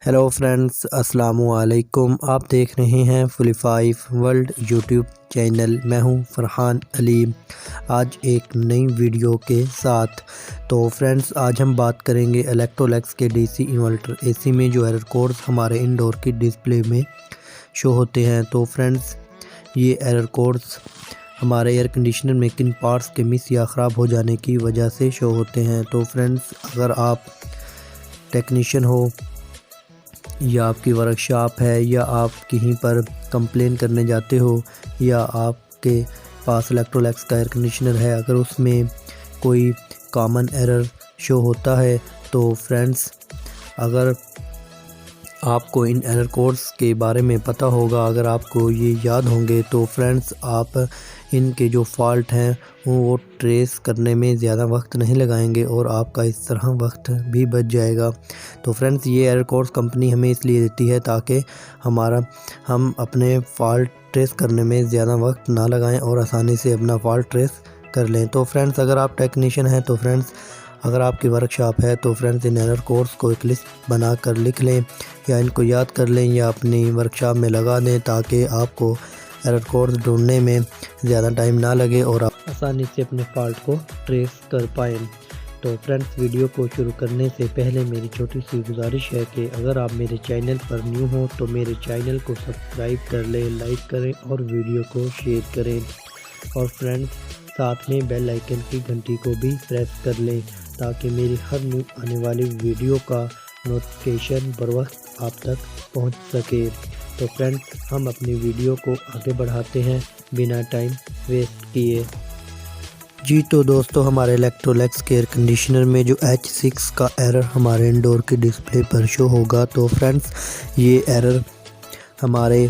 Hello friends, अस्सलामु अलैकुम। आप देख रहे हैं फुली 5 वर्ल्ड यूट्यूब चैनल। मैं हूं फरहान अलीम, आज एक नई वीडियो के साथ। तो फ्रेंड्स, आज हम बात करेंगे इलेक्ट्रोलैक्स के डीसी इन्वर्टर एसी में जो एरर कोड्स हमारे इंडोर की डिस्प्ले में शो होते हैं। तो फ्रेंड्स, ये एरर कोड्स हमारे एयर कंडीशनर में किन पार्ट्स के मिस या ख़राब हो जाने की वजह से शो होते हैं। तो फ्रेंड्स, अगर आप टेक्नीशियन हो या आपकी वर्कशॉप है या आप कहीं पर कंप्लेन करने जाते हो या आपके पास इलेक्ट्रोलैक्स का एयर कंडीशनर है, अगर उसमें कोई कॉमन एरर शो होता है तो फ्रेंड्स, अगर आपको इन एरर कोड्स के बारे में पता होगा, अगर आपको ये याद होंगे, तो फ्रेंड्स आप इनके जो फॉल्ट हैं वो ट्रेस करने में ज़्यादा वक्त नहीं लगाएंगे और आपका इस तरह वक्त भी बच जाएगा। तो फ्रेंड्स, ये एरर कोड्स कंपनी हमें इसलिए देती है ताकि हम अपने फॉल्ट ट्रेस करने में ज़्यादा वक्त ना लगाएं और आसानी से अपना फॉल्ट ट्रेस कर लें। तो फ्रेंड्स, अगर आप टेक्नीशियन हैं, तो फ्रेंड्स अगर आपकी वर्कशॉप है तो फ्रेंड्स इन एरर कोड्स को एक लिस्ट बना कर लिख लें या इनको याद कर लें या अपनी वर्कशॉप में लगा दें ताकि आपको एरर कोड्स ढूंढने में ज़्यादा टाइम ना लगे और आप आसानी से अपने फॉल्ट को ट्रेस कर पाएँ। तो फ्रेंड्स, वीडियो को शुरू करने से पहले मेरी छोटी सी गुजारिश है कि अगर आप मेरे चैनल पर न्यू हो तो मेरे चैनल को सब्सक्राइब कर लें, लाइक करें और वीडियो को शेयर करें और फ्रेंड्स साथ में बेल आइकन की घंटी को भी प्रेस कर लें ताकि मेरी हर न्यू आने वाली वीडियो का नोटिफिकेशन बर वक्त आप तक पहुंच सके। तो फ्रेंड्स, हम अपनी वीडियो को आगे बढ़ाते हैं बिना टाइम वेस्ट किए। जी तो दोस्तों, हमारे इलेक्ट्रोलैक्स के एयर कंडीशनर में जो H6 का एरर हमारे इंडोर की डिस्प्ले पर शो होगा। तो फ्रेंड्स, ये एरर हमारे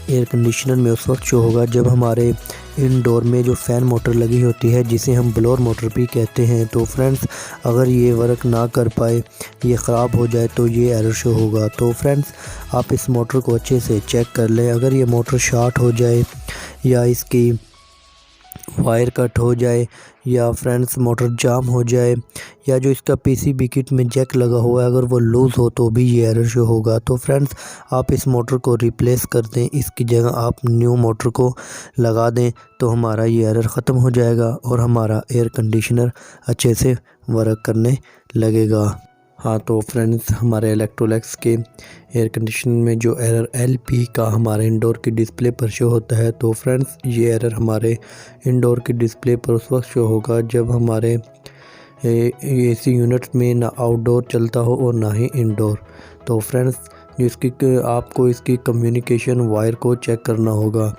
एयर कंडीशनर में उस वक्त शो होगा जब हमारे इंडोर में जो फ़ैन मोटर लगी होती है, जिसे हम ब्लोअर मोटर भी कहते हैं। तो फ्रेंड्स, अगर ये वर्क ना कर पाए, ये ख़राब हो जाए, तो ये एरर शो होगा। तो फ्रेंड्स, आप इस मोटर को अच्छे से चेक कर लें। अगर ये मोटर शॉर्ट हो जाए या इसकी वायर कट हो जाए या फ्रेंड्स मोटर जाम हो जाए या जो इसका पीसीबी किट में जैक लगा हुआ है अगर वो लूज़ हो तो भी ये एरर शो होगा। तो फ्रेंड्स, आप इस मोटर को रिप्लेस कर दें, इसकी जगह आप न्यू मोटर को लगा दें तो हमारा ये एरर ख़त्म हो जाएगा और हमारा एयर कंडीशनर अच्छे से वर्क करने लगेगा। हाँ तो फ्रेंड्स, हमारे इलेक्ट्रोलैक्स के एयर कंडीशनर में जो एरर LP का हमारे इंडोर की डिस्प्ले पर शो होता है, तो फ्रेंड्स ये एरर हमारे इंडोर की डिस्प्ले पर उस वक्त शो होगा जब हमारे AC यूनिट्स में ना आउटडोर चलता हो और ना ही इंडोर। तो फ्रेंड्स, आपको इसकी कम्युनिकेशन वायर को चेक करना होगा।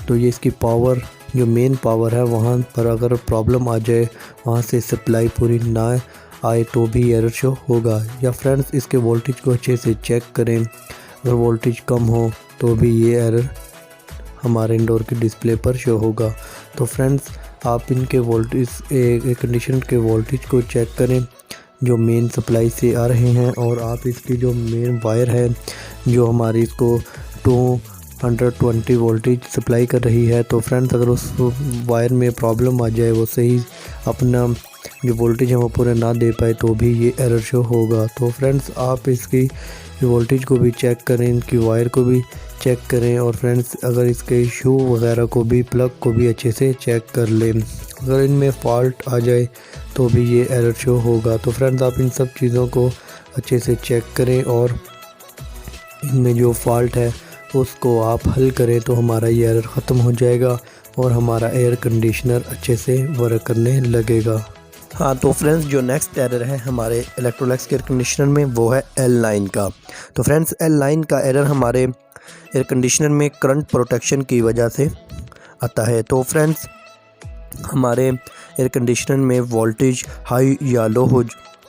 तो ये इसकी पावर, जो मेन पावर है, वहाँ पर अगर प्रॉब्लम आ जाए, वहाँ से सप्लाई पूरी ना आए तो भी एरर शो होगा। या फ्रेंड्स, इसके वोल्टेज को अच्छे से चेक करें, अगर वोल्टेज कम हो तो भी ये एरर हमारे इंडोर की डिस्प्ले पर शो होगा। तो फ्रेंड्स, आप इनके वोल्टेज, एयर कंडीशनर के वोल्टेज को चेक करें जो मेन सप्लाई से आ रहे हैं और आप इसकी जो मेन वायर है जो हमारी इसको 220 वोल्टेज सप्लाई कर रही है, तो फ्रेंड्स अगर उस वायर में प्रॉब्लम आ जाए, वो सही अपना जो वोल्टेज है वो पूरा ना दे पाए, तो भी ये एरर शो होगा। तो फ्रेंड्स, आप इसकी वोल्टेज को भी चेक करें, इनकी वायर को भी चेक करें और फ्रेंड्स अगर इसके शू वगैरह को भी, प्लग को भी अच्छे से चेक कर लें। अगर इनमें फॉल्ट आ जाए तो भी ये एरर शो होगा। तो फ्रेंड्स, आप इन सब चीज़ों को अच्छे से चेक करें और इनमें जो फॉल्ट है उसको आप हल करें तो हमारा ये एरर ख़त्म हो जाएगा और हमारा एयर कंडीशनर अच्छे से वर्क करने लगेगा। हाँ तो फ्रेंड्स, जो नेक्स्ट एरर है हमारे इलेक्ट्रोलैक्स के एयर कंडीशनर में वो है L9 का। तो फ्रेंड्स, L9 का एरर हमारे एयर कंडीशनर में करंट प्रोटेक्शन की वजह से आता है। तो फ्रेंड्स, हमारे एयर कंडीशनर में वोल्टेज हाई या लो हो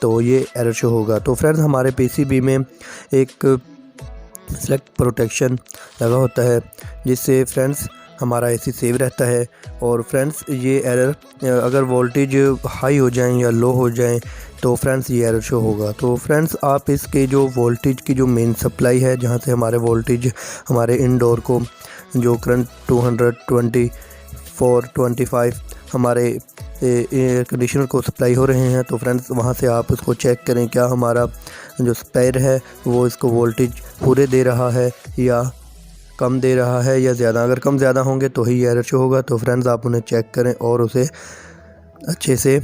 तो ये एरर शो होगा। तो फ्रेंड्स, हमारे PCB में एक सेलेक्ट प्रोटेक्शन लगा होता है जिससे फ्रेंड्स हमारा AC सेव रहता है और फ्रेंड्स ये एरर अगर वोल्टेज हाई हो जाएं या लो हो जाएं तो फ्रेंड्स ये एरर शो होगा। तो फ्रेंड्स, आप इसके जो वोल्टेज की जो मेन सप्लाई है, जहां से हमारे वोल्टेज हमारे इंडोर को जो करंट 224-25 हमारे एयर कंडीशनर को सप्लाई हो रहे हैं, तो फ्रेंड्स वहां से आप उसको चेक करें क्या हमारा जो स्पेयर है वो इसको वोल्टेज पूरे दे रहा है या कम दे रहा है या ज़्यादा। अगर कम ज़्यादा होंगे तो ही एरर शो होगा। तो फ्रेंड्स आप उन्हें चेक करें और उसे अच्छे से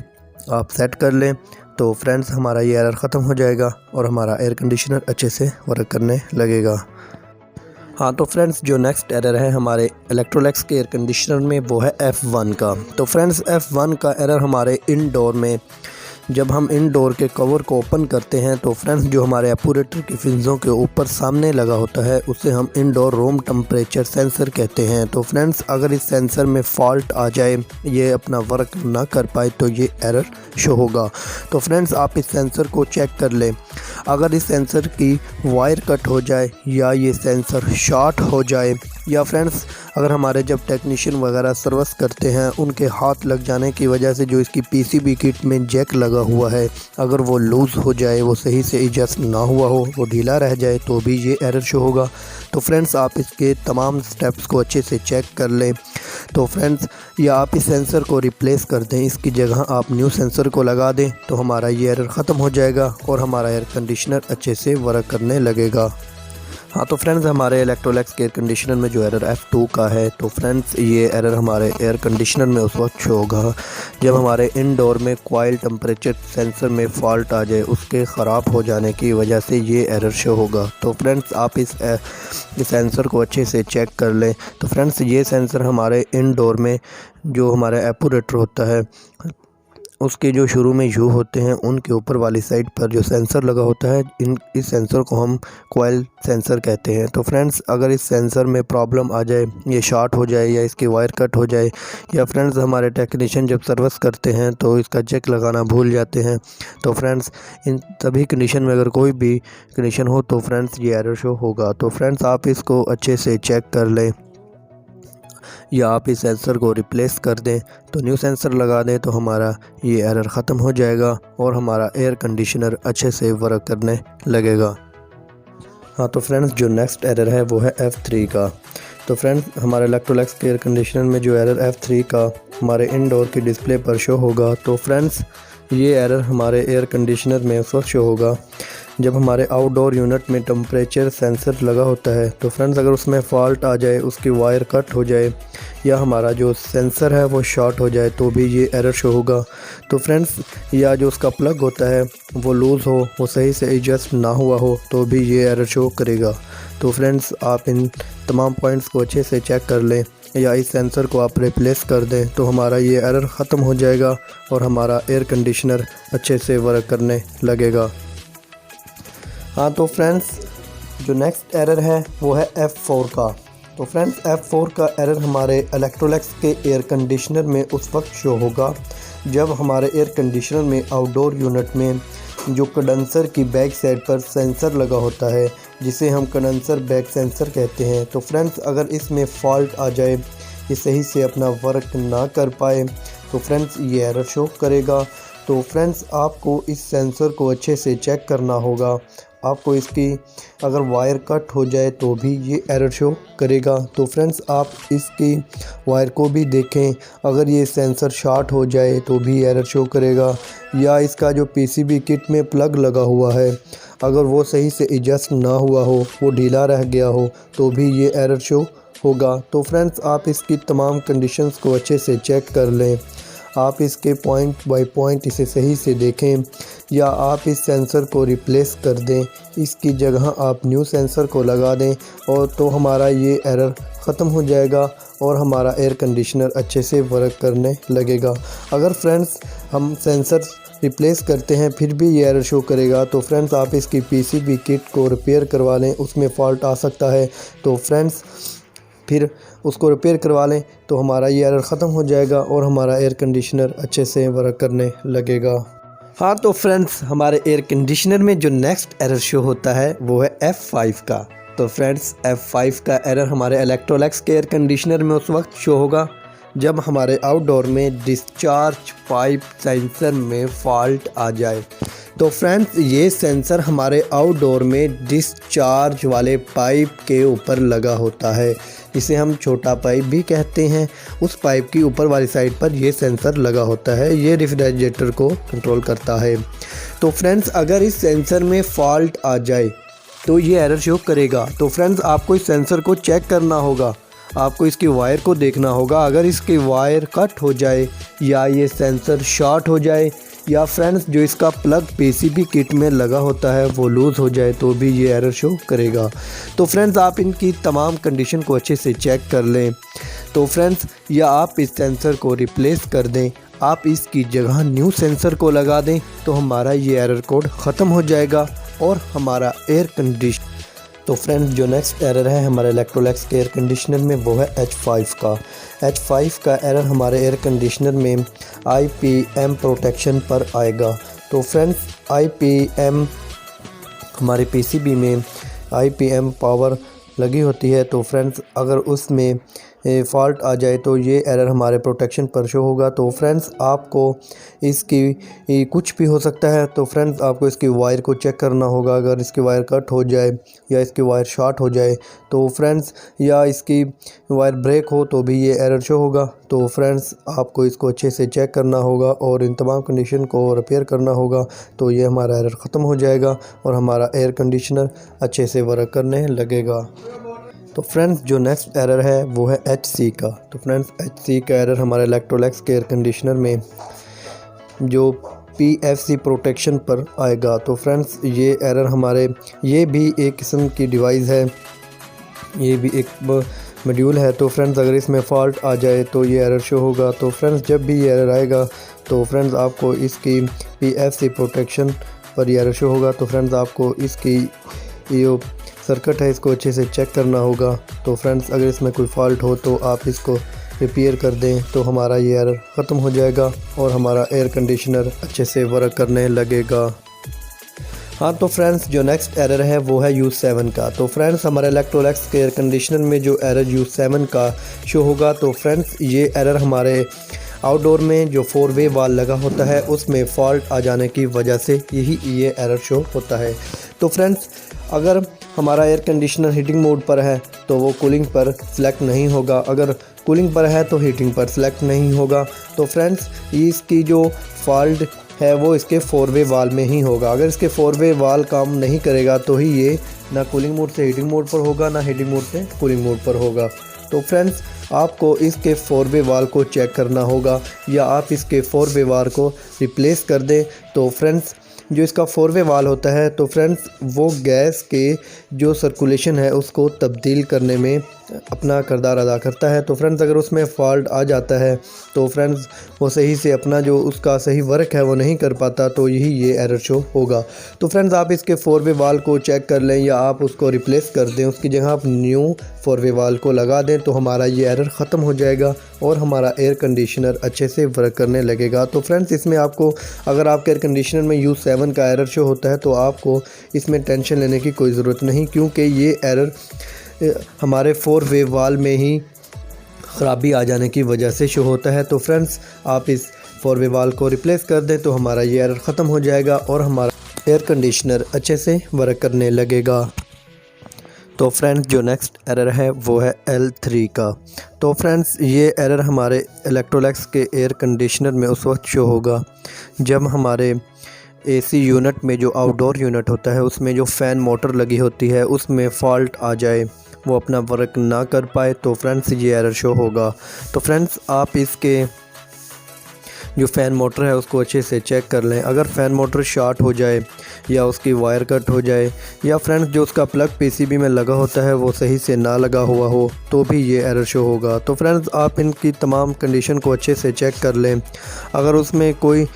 आप सेट कर लें। तो फ्रेंड्स हमारा ये एरर ख़त्म हो जाएगा और हमारा एयर कंडीशनर अच्छे से वर्क करने लगेगा। हाँ तो फ्रेंड्स जो नेक्स्ट एरर है हमारे इलेक्ट्रोलैक्स के एयर कंडीशनर में वो है F1 का। तो फ्रेंड्स F1 का एरर हमारे इनडोर में, जब हम इनडोर के कवर को ओपन करते हैं तो फ्रेंड्स जो हमारे एपोरेटर की फिंज़ों के ऊपर सामने लगा होता है उसे हम इनडोर रूम टेम्परेचर सेंसर कहते हैं। तो फ्रेंड्स अगर इस सेंसर में फ़ॉल्ट आ जाए, ये अपना वर्क ना कर पाए तो ये एरर शो होगा। तो फ्रेंड्स आप इस सेंसर को चेक कर लें। अगर इस सेंसर की वायर कट हो जाए या ये सेंसर शॉर्ट हो जाए या फ्रेंड्स अगर हमारे जब टेक्नीशियन वगैरह सर्विस करते हैं उनके हाथ लग जाने की वजह से जो इसकी पीसीबी किट में जैक लगा हुआ है अगर वो लूज़ हो जाए, वो सही से एडजस्ट ना हुआ हो, वो ढीला रह जाए तो भी ये एरर शो होगा। तो फ्रेंड्स आप इसके तमाम स्टेप्स को अच्छे से चेक कर लें। तो फ्रेंड्स या आप इस सेंसर को रिप्लेस कर दें, इसकी जगह आप न्यू सेंसर को लगा दें तो हमारा ये एरर ख़त्म हो जाएगा और हमारा एयर कंडीशनर अच्छे से वर्क करने लगेगा। हाँ तो फ्रेंड्स हमारे इलेक्ट्रोलैक्स के एयर कंडीशनर में जो एरर F2 का है, तो फ्रेंड्स ये एरर हमारे एयर कंडीशनर में उस वक्त शो होगा जब हमारे इनडोर में कॉइल टेम्परेचर सेंसर में फ़ॉल्ट आ जाए, उसके ख़राब हो जाने की वजह से ये एरर शो होगा। तो फ्रेंड्स आप इस सेंसर को अच्छे से चेक कर लें। तो फ्रेंड्स ये सेंसर हमारे इनडोर में जो हमारा एपोरेटर होता है उसके जो शुरू में यू होते हैं उनके ऊपर वाली साइड पर जो सेंसर लगा होता है, इस सेंसर को हम कॉइल सेंसर कहते हैं। तो फ्रेंड्स अगर इस सेंसर में प्रॉब्लम आ जाए, ये शॉर्ट हो जाए या इसकी वायर कट हो जाए या फ्रेंड्स हमारे टेक्नीशियन जब सर्विस करते हैं तो इसका जैक लगाना भूल जाते हैं, तो फ्रेंड्स इन सभी कंडीशन में अगर कोई भी कंडीशन हो तो फ्रेंड्स ये एरर शो होगा। तो फ्रेंड्स आप इसको अच्छे से चेक कर लें या आप इस सेंसर को रिप्लेस कर दें, तो न्यू सेंसर लगा दें तो हमारा ये एरर ख़त्म हो जाएगा और हमारा एयर कंडीशनर अच्छे से वर्क करने लगेगा। हाँ तो फ्रेंड्स जो नेक्स्ट एरर है वो है F3 का। तो फ्रेंड्स हमारे इलेक्ट्रोलैक्स के एयर कंडीशनर में जो एरर F3 का हमारे इनडोर की डिस्प्ले पर शो होगा। तो फ्रेंड्स ये एरर हमारे एयर कंडीशनर में उस वक्त शो होगा जब हमारे आउटडोर यूनिट में टेम्परेचर सेंसर लगा होता है। तो फ्रेंड्स अगर उसमें फ़ॉल्ट आ जाए, उसकी वायर कट हो जाए या हमारा जो सेंसर है वो शॉर्ट हो जाए तो भी ये एरर शो होगा। तो फ्रेंड्स या जो उसका प्लग होता है वो लूज़ हो, वो सही से एडजस्ट ना हुआ हो तो भी ये एरर शो करेगा। तो फ्रेंड्स आप इन तमाम पॉइंट्स को अच्छे से चेक कर लें या इस सेंसर को आप रिप्लेस कर दें तो हमारा ये एरर ख़त्म हो जाएगा और हमारा एयर कंडीशनर अच्छे से वर्क करने लगेगा। हाँ तो फ्रेंड्स जो नेक्स्ट एरर है वो है F4 का। तो फ्रेंड्स F4 का एरर हमारे इलेक्ट्रोलैक्स के एयर कंडीशनर में उस वक्त शो होगा जब हमारे एयर कंडीशनर में आउटडोर यूनिट में जो कंडेंसर की बैक साइड पर सेंसर लगा होता है, जिसे हम कंडेंसर बैक सेंसर कहते हैं। तो फ्रेंड्स अगर इसमें फ़ॉल्ट आ जाए, ये सही से अपना वर्क ना कर पाए तो फ्रेंड्स ये एरर शो करेगा। तो फ्रेंड्स आपको इस सेंसर को अच्छे से चेक करना होगा। आपको इसकी अगर वायर कट हो जाए तो भी ये एरर शो करेगा। तो फ्रेंड्स आप इसकी वायर को भी देखें, अगर ये सेंसर शॉर्ट हो जाए तो भी एरर शो करेगा या इसका जो पीसीबी किट में प्लग लगा हुआ है अगर वो सही से एडजस्ट ना हुआ हो, वो ढीला रह गया हो तो भी ये एरर शो होगा। तो फ्रेंड्स आप इसकी तमाम कंडीशंस को अच्छे से चेक कर लें। आप इसके पॉइंट बाय पॉइंट इसे सही से देखें या आप इस सेंसर को रिप्लेस कर दें, इसकी जगह आप न्यू सेंसर को लगा दें और तो हमारा ये एरर ख़त्म हो जाएगा और हमारा एयर कंडीशनर अच्छे से वर्क करने लगेगा। अगर फ्रेंड्स हम सेंसर रिप्लेस करते हैं फिर भी ये एरर शो करेगा तो फ्रेंड्स आप इसकी पीसीबी किट को रिपेयर करवा लें, उसमें फ़ॉल्ट आ सकता है। तो फ्रेंड्स फिर उसको रिपेयर करवा लें तो हमारा ये एरर ख़त्म हो जाएगा और हमारा एयर कंडीशनर अच्छे से वर्क करने लगेगा। हाँ तो फ्रेंड्स हमारे एयर कंडीशनर में जो नेक्स्ट एरर शो होता है वो है F5 का। तो फ्रेंड्स F5 का एरर हमारे इलेक्ट्रोलैक्स के एयर कंडीशनर में उस वक्त शो होगा जब हमारे आउटडोर में डिस्चार्ज पाइप सेंसर में फ़ॉल्ट आ जाए। तो फ्रेंड्स ये सेंसर हमारे आउटडोर में डिस्चार्ज वाले पाइप के ऊपर लगा होता है, इसे हम छोटा पाइप भी कहते हैं। उस पाइप की ऊपर वाली साइड पर ये सेंसर लगा होता है, ये रेफ्रिजरेटर को कंट्रोल करता है। तो फ्रेंड्स अगर इस सेंसर में फॉल्ट आ जाए तो ये एरर शो करेगा। तो फ्रेंड्स आपको इस सेंसर को चेक करना होगा, आपको इसकी वायर को देखना होगा। अगर इसकी वायर कट हो जाए या ये सेंसर शॉर्ट हो जाए या फ्रेंड्स जो इसका प्लग पीसीबी किट में लगा होता है वो लूज़ हो जाए तो भी ये एरर शो करेगा। तो फ्रेंड्स आप इनकी तमाम कंडीशन को अच्छे से चेक कर लें। तो फ्रेंड्स या आप इस सेंसर को रिप्लेस कर दें, आप इसकी जगह न्यू सेंसर को लगा दें तो हमारा ये एरर कोड ख़त्म हो जाएगा और हमारा एयर कंडीशन। तो फ्रेंड्स जो नेक्स्ट एरर है हमारे इलेक्ट्रोलैक्स के एयर कंडीशनर में वो है H5 का। H5 का एरर हमारे एयर कंडीशनर में IPM प्रोटेक्शन पर आएगा। तो फ्रेंड्स IPM हमारे PCB में IPM पावर लगी होती है। तो फ्रेंड्स अगर उसमें फ़ॉल्ट आ जाए तो ये एरर हमारे प्रोटेक्शन पर शो होगा। तो फ्रेंड्स आपको इसकी कुछ भी हो सकता है। तो फ्रेंड्स आपको इसकी वायर को चेक करना होगा। अगर इसकी वायर कट हो जाए या इसकी वायर शॉर्ट हो जाए तो फ्रेंड्स या इसकी वायर ब्रेक हो तो भी ये एरर शो होगा। तो फ्रेंड्स आपको इसको अच्छे से चेक करना होगा और इन तमाम कंडीशन को रिपेयर करना होगा तो ये हमारा एरर ख़त्म हो जाएगा और हमारा एयर कंडीशनर अच्छे से वर्क करने लगेगा। तो फ्रेंड्स जो नेक्स्ट एरर है वो है HC का। तो फ्रेंड्स HC का एरर हमारे इलेक्ट्रोलैक्स के एयर कंडीशनर में जो PFC प्रोटेक्शन पर आएगा। तो फ्रेंड्स ये एरर हमारे ये भी एक किस्म की डिवाइस है, ये भी एक मॉड्यूल है। तो फ्रेंड्स अगर इसमें फ़ॉल्ट आ जाए तो ये एरर शो होगा। तो फ्रेंड्स जब भी ये एरर आएगा तो फ्रेंड्स आपको इसकी PFC प्रोटेक्शन पर ये एरर शो होगा। तो फ्रेंड्स आपको इसकी जो सर्किट है इसको अच्छे से चेक करना होगा। तो फ्रेंड्स अगर इसमें कोई फ़ॉल्ट हो तो आप इसको रिपेयर कर दें तो हमारा ये एरर ख़त्म हो जाएगा और हमारा एयर कंडीशनर अच्छे से वर्क करने लगेगा। हाँ तो फ्रेंड्स जो नेक्स्ट एरर है वो है U7 का। तो फ्रेंड्स हमारे इलेक्ट्रोलैक्स के एयर कंडीशनर में जो एरर U7 का शो होगा तो फ्रेंड्स ये एरर हमारे आउटडोर में जो 4-वे वाल लगा होता है उसमें फ़ॉल्ट आ जाने की वजह से ये एरर शो होता है। तो फ्रेंड्स अगर हमारा एयर कंडीशनर हीटिंग मोड पर है तो वो कूलिंग पर सिलेक्ट नहीं होगा, अगर कूलिंग पर है तो हीटिंग पर सिलेक्ट नहीं होगा। तो फ्रेंड्स इसकी जो फॉल्ट है वो इसके 4-वे वाल में ही होगा। अगर इसके 4-वे वाल काम नहीं करेगा तो ही ये ना कूलिंग मोड से हीटिंग मोड पर होगा ना हीटिंग मोड से कूलिंग मोड पर होगा। तो फ्रेंड्स आपको इसके 4-वे वाल को चेक करना होगा या आप इसके 4-वे वाल को रिप्लेस कर दें। तो फ्रेंड्स जो इसका 4-वे वाल होता है तो फ्रेंड्स वो गैस के जो सर्कुलेशन है उसको तब्दील करने में अपना किरदार अदा करता है। तो फ्रेंड्स अगर उसमें फ़ॉल्ट आ जाता है तो फ्रेंड्स वो सही से अपना जो उसका सही वर्क है वो नहीं कर पाता तो ये एरर शो होगा। तो फ्रेंड्स आप इसके 4-वे वाल को चेक कर लें या आप उसको रिप्लेस कर दें, उसकी जगह आप न्यू 4-वे वाल को लगा दें तो हमारा ये एरर ख़त्म हो जाएगा और हमारा एयर कंडीशनर अच्छे से वर्क करने लगेगा। तो फ्रेंड्स इसमें आपको अगर आपके एयर कंडीशनर में U7 का एरर शो होता है तो आपको इसमें टेंशन लेने की कोई ज़रूरत नहीं, क्योंकि ये एरर हमारे 4-वे वाल में ही ख़राबी आ जाने की वजह से शो होता है। तो फ्रेंड्स आप इस 4-वे वाल को रिप्लेस कर दें तो हमारा ये एरर ख़त्म हो जाएगा और हमारा एयर कंडीशनर अच्छे से वर्क करने लगेगा। तो फ्रेंड्स जो नेक्स्ट एरर है वो है L3 का। तो फ्रेंड्स ये एरर हमारे इलेक्ट्रोलैक्स के एयर कंडीशनर में उस वक्त शो होगा जब हमारे AC यूनिट में जो आउटडोर यूनिट होता है उसमें जो फ़ैन मोटर लगी होती है उसमें फ़ॉल्ट आ जाए, वो अपना वर्क ना कर पाए तो फ्रेंड्स ये एरर शो होगा। तो फ्रेंड्स आप इसके जो फ़ैन मोटर है उसको अच्छे से चेक कर लें। अगर फ़ैन मोटर शॉर्ट हो जाए या उसकी वायर कट हो जाए या फ्रेंड्स जो उसका प्लग PCB में लगा होता है वो सही से ना लगा हुआ हो तो भी ये एरर शो होगा। तो फ्रेंड्स आप इनकी तमाम कंडीशन को अच्छे से चेक कर लें। अगर उसमें कोई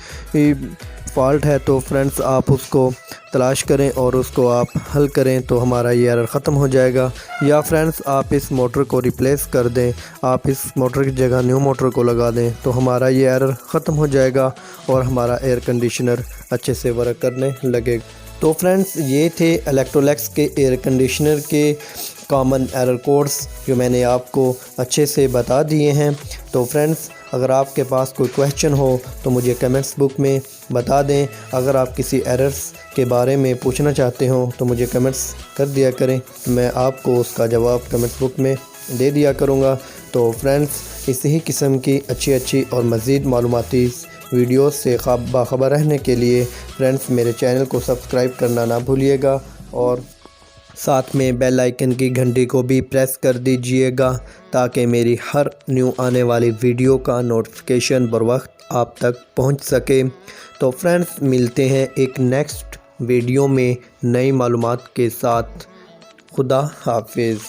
फ़ॉल्ट है तो फ्रेंड्स आप उसको तलाश करें और उसको आप हल करें तो हमारा ये एरर ख़त्म हो जाएगा। या फ्रेंड्स आप इस मोटर को रिप्लेस कर दें, आप इस मोटर की जगह न्यू मोटर को लगा दें तो हमारा ये एरर ख़त्म हो जाएगा और हमारा एयर कंडीशनर अच्छे से वर्क करने लगेगा। तो फ्रेंड्स ये थे इलेक्ट्रोलैक्स के एयर कंडीशनर के कॉमन एरर कोड्स जो मैंने आपको अच्छे से बता दिए हैं। तो फ्रेंड्स अगर आपके पास कोई क्वेश्चन हो तो मुझे कमेंट्स बुक में बता दें। अगर आप किसी एरर्स के बारे में पूछना चाहते हो तो मुझे कमेंट्स कर दिया करें, मैं आपको उसका जवाब कमेंट्स बुक में दे दिया करूँगा। तो फ्रेंड्स, इसी किस्म की अच्छी और मज़ीद मालूमाती वीडियोस से बाखबर रहने के लिए फ्रेंड्स मेरे चैनल को सब्सक्राइब करना ना भूलिएगा और साथ में बेल आइकन की घंटी को भी प्रेस कर दीजिएगा ताकि मेरी हर न्यू आने वाली वीडियो का नोटिफिकेशन बर वक्त आप तक पहुंच सके। तो फ्रेंड्स, मिलते हैं एक नेक्स्ट वीडियो में नई मालूमात के साथ। खुदा हाफिज़।